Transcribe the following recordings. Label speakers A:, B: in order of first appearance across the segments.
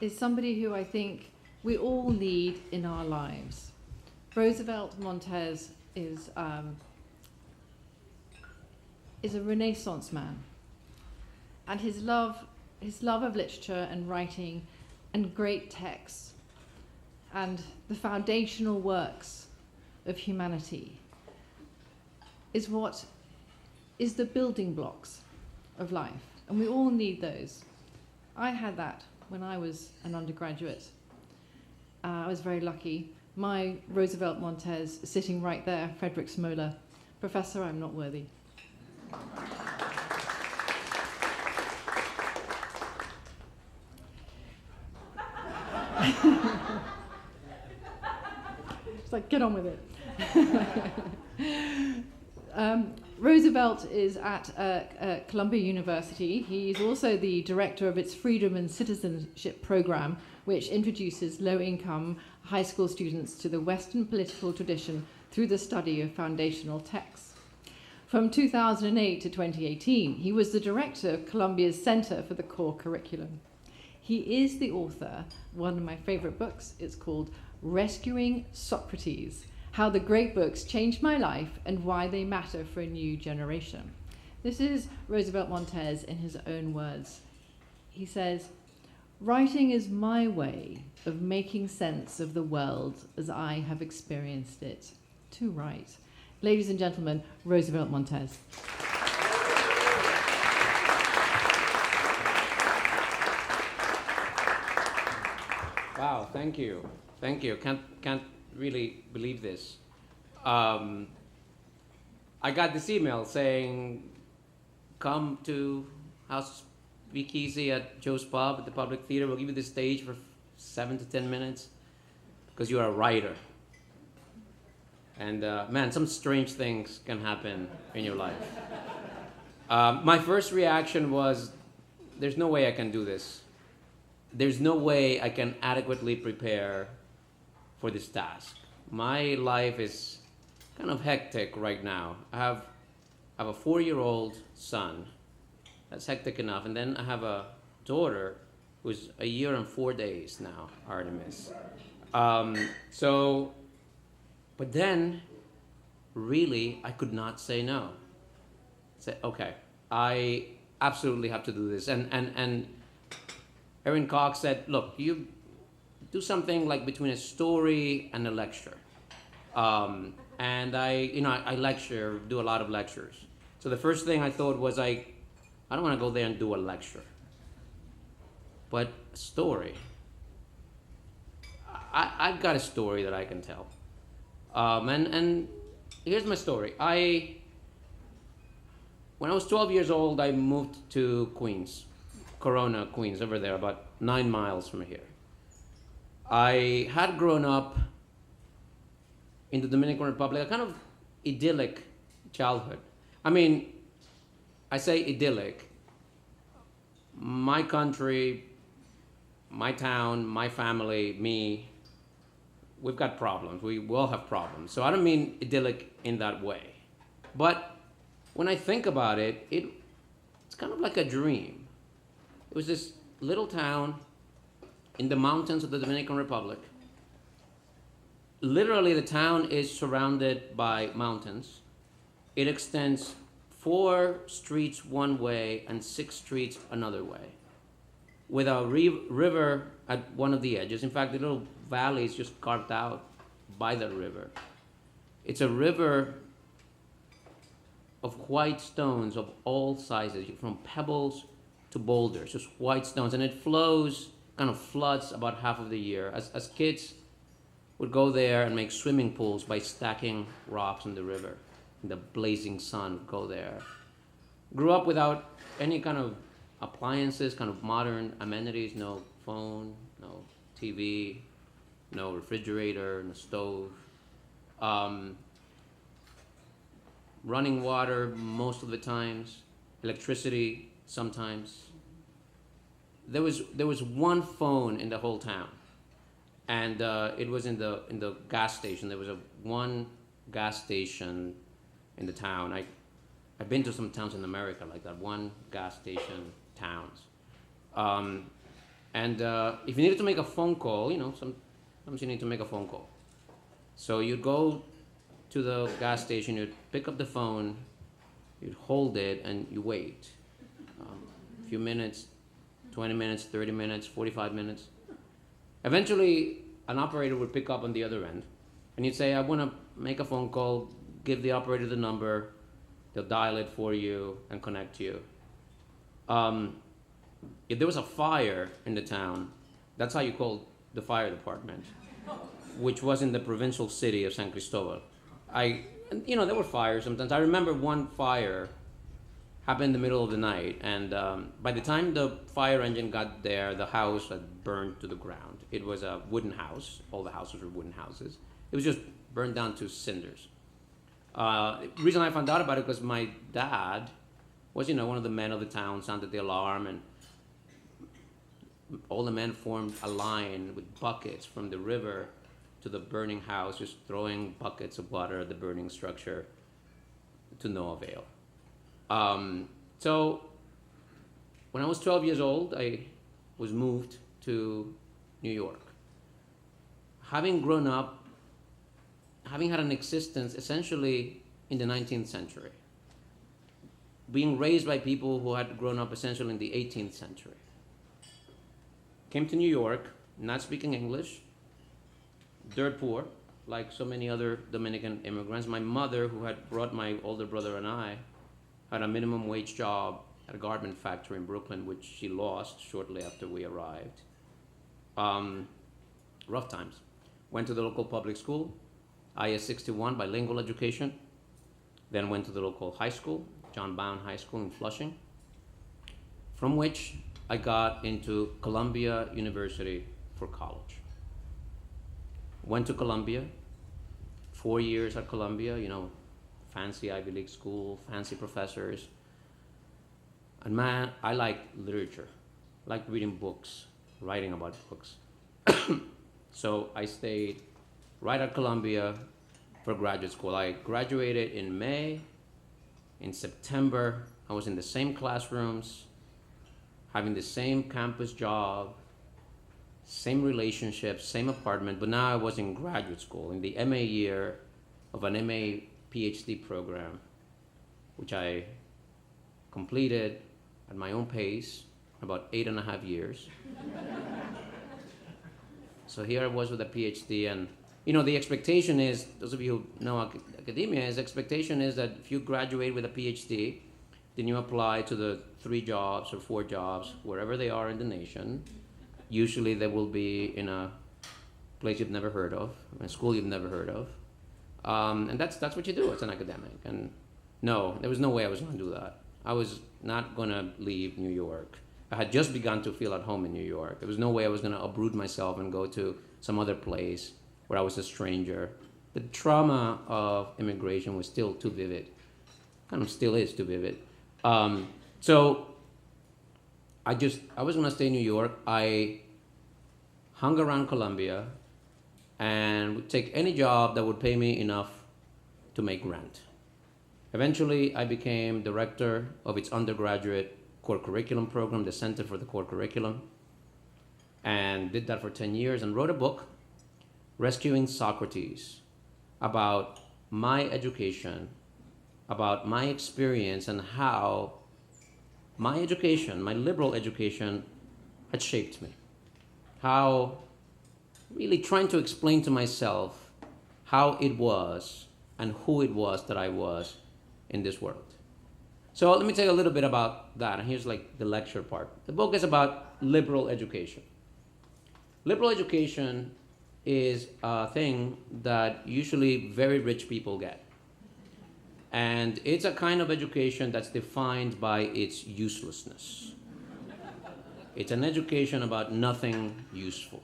A: is somebody who I think we all need in our lives. Roosevelt Montas is a Renaissance man, and his love of literature and writing and great texts and the foundational works of humanity is what is the building blocks of life, and we all need those. I had that when I was an undergraduate. I was very lucky. My Roosevelt Montes sitting right there, Frederick Smola. Professor, I'm not worthy. It's like, get on with it. Roosevelt is at Columbia University. He's also the director of its Freedom and Citizenship Program, which introduces low-income high school students to the Western political tradition through the study of foundational texts. From 2008 to 2018, he was the director of Columbia's Center for the Core Curriculum. He is the author of one of my favorite books. It's called Rescuing Socrates: How the Great Books Changed My Life and Why They Matter for a New Generation. This is Roosevelt Montes in his own words. He says, "Writing is my way of making sense of the world as I have experienced it. To write." Ladies and gentlemen, Roosevelt Montes.
B: Wow, thank you. Thank you. Can't really believe this. I got this email saying, come to House Speakeasy at Joe's Pub at the Public Theater. We'll give you the stage for 7 to 10 minutes because you are a writer. And man, some strange things can happen in your life. My first reaction was, there's no way I can do this. There's no way I can adequately prepare for this task. My life is kind of hectic right now. I have a 4-year-old son. That's hectic enough. And then I have a daughter who's a year and 4 days now, Artemis. But then, really, I could not say no. Say, okay, I absolutely have to do this. And Erin Cox said, look, you do something like between a story and a lecture. And I lecture, do a lot of lectures. So the first thing I thought was I don't want to go there and do a lecture, but a story. I've got a story that I can tell. And here's my story. When I was 12 years old, I moved to Queens, Corona, Queens, over there, about 9 miles from here. I had grown up in the Dominican Republic, a kind of idyllic childhood. I mean, I say idyllic. My country, my town, my family, me, we've got problems. We will have problems. So I don't mean idyllic in that way. But when I think about it, it's kind of like a dream. It was this little town in the mountains of the Dominican Republic. Literally, the town is surrounded by mountains. It extends 4 streets one way and 6 streets another way, with a river at one of the edges. In fact, the little valley is just carved out by the river. It's a river of white stones of all sizes, from pebbles to boulders, just white stones. And it flows, kind of floods about half of the year. As kids would go there and make swimming pools by stacking rocks in the river. In the blazing sun, go there. Grew up without any kind of appliances, kind of modern amenities, no phone, no TV, no refrigerator, no stove. Running water most of the times, electricity sometimes. There was one phone in the whole town, and it was in the gas station. There was one gas station in the town. I've been to some towns in America like that, one gas station towns. And if you needed to make a phone call, sometimes you need to make a phone call. So you'd go to the gas station, you'd pick up the phone, you'd hold it, and you wait. A few minutes, 20 minutes, 30 minutes, 45 minutes. Eventually, an operator would pick up on the other end, and you'd say, I want to make a phone call, give the operator the number, they'll dial it for you and connect you. If there was a fire in the town, that's how you called the fire department, which was in the provincial city of San Cristobal. There were fires sometimes. I remember one fire happened in the middle of the night, and by the time the fire engine got there, the house had burned to the ground. It was a wooden house. All the houses were wooden houses. It was just burned down to cinders. The reason I found out about it because my dad was, one of the men of the town, sounded the alarm, and all the men formed a line with buckets from the river to the burning house, just throwing buckets of water at the burning structure to no avail. So when I was 12 years old, I was moved to New York. Having grown up, having had an existence essentially in the 19th century, being raised by people who had grown up essentially in the 18th century. Came to New York, not speaking English, dirt poor, like so many other Dominican immigrants. My mother, who had brought my older brother and I, had a minimum wage job at a garment factory in Brooklyn, which she lost shortly after we arrived. Rough times. Went to the local public school, IS 61, bilingual education. Then went to the local high school, John Bound High School in Flushing, from which I got into Columbia University for college. Went to Columbia, 4 years at Columbia, fancy Ivy League school, fancy professors. And man, I liked literature, liked reading books, writing about books. So I stayed right at Columbia for graduate school. I graduated in May. In September, I was in the same classrooms, having the same campus job, same relationships, same apartment, but now I was in graduate school, in the MA year of an MA PhD program, which I completed at my own pace, about 8.5 years. So here I was with a PhD, and the expectation is, those of you who know academia, the expectation is that if you graduate with a PhD, then you apply to the 3 jobs or 4 jobs, wherever they are in the nation. Usually they will be in a place you've never heard of, a school you've never heard of. And that's what you do as an academic. And no, there was no way I was going to do that. I was not going to leave New York. I had just begun to feel at home in New York. There was no way I was going to uproot myself and go to some other place where I was a stranger. The trauma of immigration was still too vivid. Kind of still is too vivid. So I was going to stay in New York. I hung around Columbia and would take any job that would pay me enough to make rent. Eventually, I became director of its undergraduate core curriculum program, the Center for the Core Curriculum, and did that for 10 years and wrote a book, Rescuing Socrates, about my education, about my experience and how my education, my liberal education, had shaped me. How really trying to explain to myself how it was and who it was that I was in this world. So let me tell you a little bit about that, and here's like the lecture part. The book is about liberal education. Liberal education is a thing that usually very rich people get. And it's a kind of education that's defined by its uselessness. It's an education about nothing useful.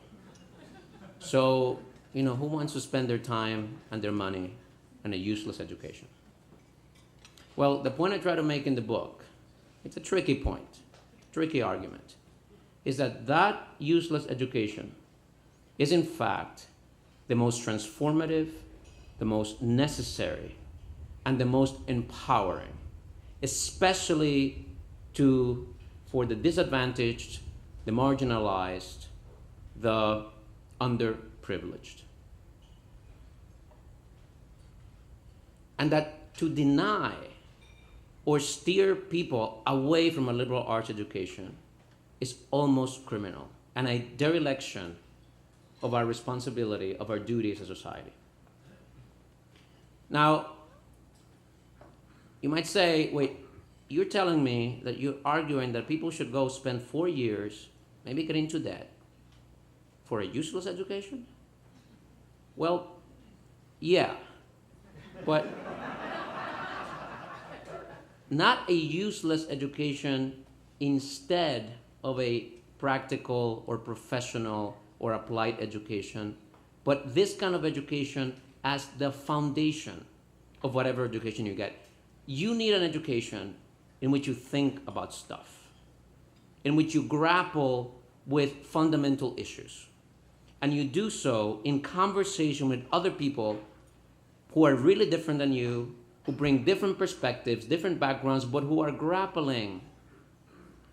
B: So, who wants to spend their time and their money on a useless education? Well, the point I try to make in the book, it's a tricky point, tricky argument, is that useless education is in fact the most transformative, the most necessary, and the most empowering, especially for the disadvantaged the marginalized, the underprivileged. And that to deny or steer people away from a liberal arts education is almost criminal and a dereliction of our responsibility, of our duty as a society. Now, you might say, wait, you're telling me that you're arguing that people should go spend 4 years, maybe get into debt, for a useless education? Well, yeah, but not a useless education instead of a practical or professional or applied education, but this kind of education as the foundation of whatever education you get. You need an education in which you think about stuff, in which you grapple with fundamental issues. And you do so in conversation with other people who are really different than you, who bring different perspectives, different backgrounds, but who are grappling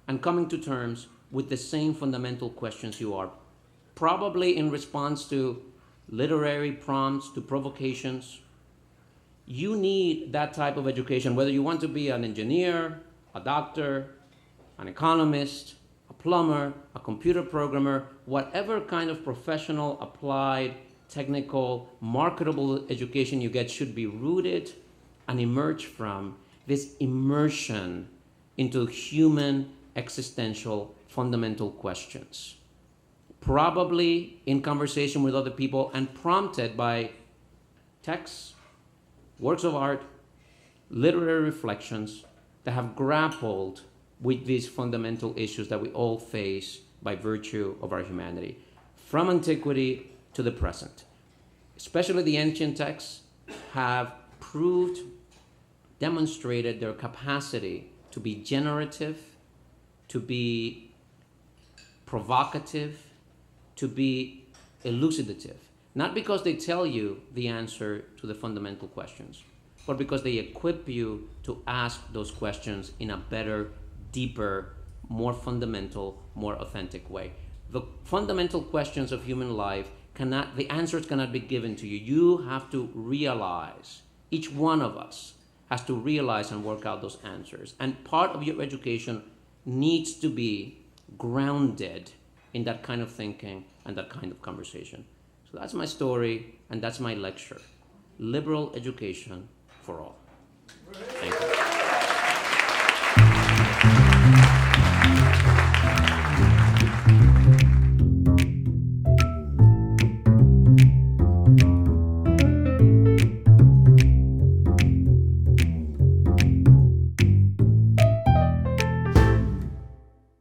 B: and coming to terms with the same fundamental questions you are, probably in response to literary prompts, to provocations. You need that type of education, whether you want to be an engineer, a doctor, an economist, a plumber, a computer programmer, whatever kind of professional, applied, technical, marketable education you get should be rooted and emerge from this immersion into human, existential, fundamental questions. Probably in conversation with other people and prompted by texts, works of art, literary reflections that have grappled with these fundamental issues that we all face by virtue of our humanity, from antiquity to the present. Especially the ancient texts have proved, demonstrated their capacity to be generative, to be provocative, to be elucidative. Not because they tell you the answer to the fundamental questions, but because they equip you to ask those questions in a better, deeper, more fundamental, more authentic way. The fundamental questions of human life the answers cannot be given to you. You have to realize, each one of us has to realize and work out those answers. And part of your education needs to be grounded in that kind of thinking and that kind of conversation. So that's my story, and that's my lecture. Liberal education for all. Thank you.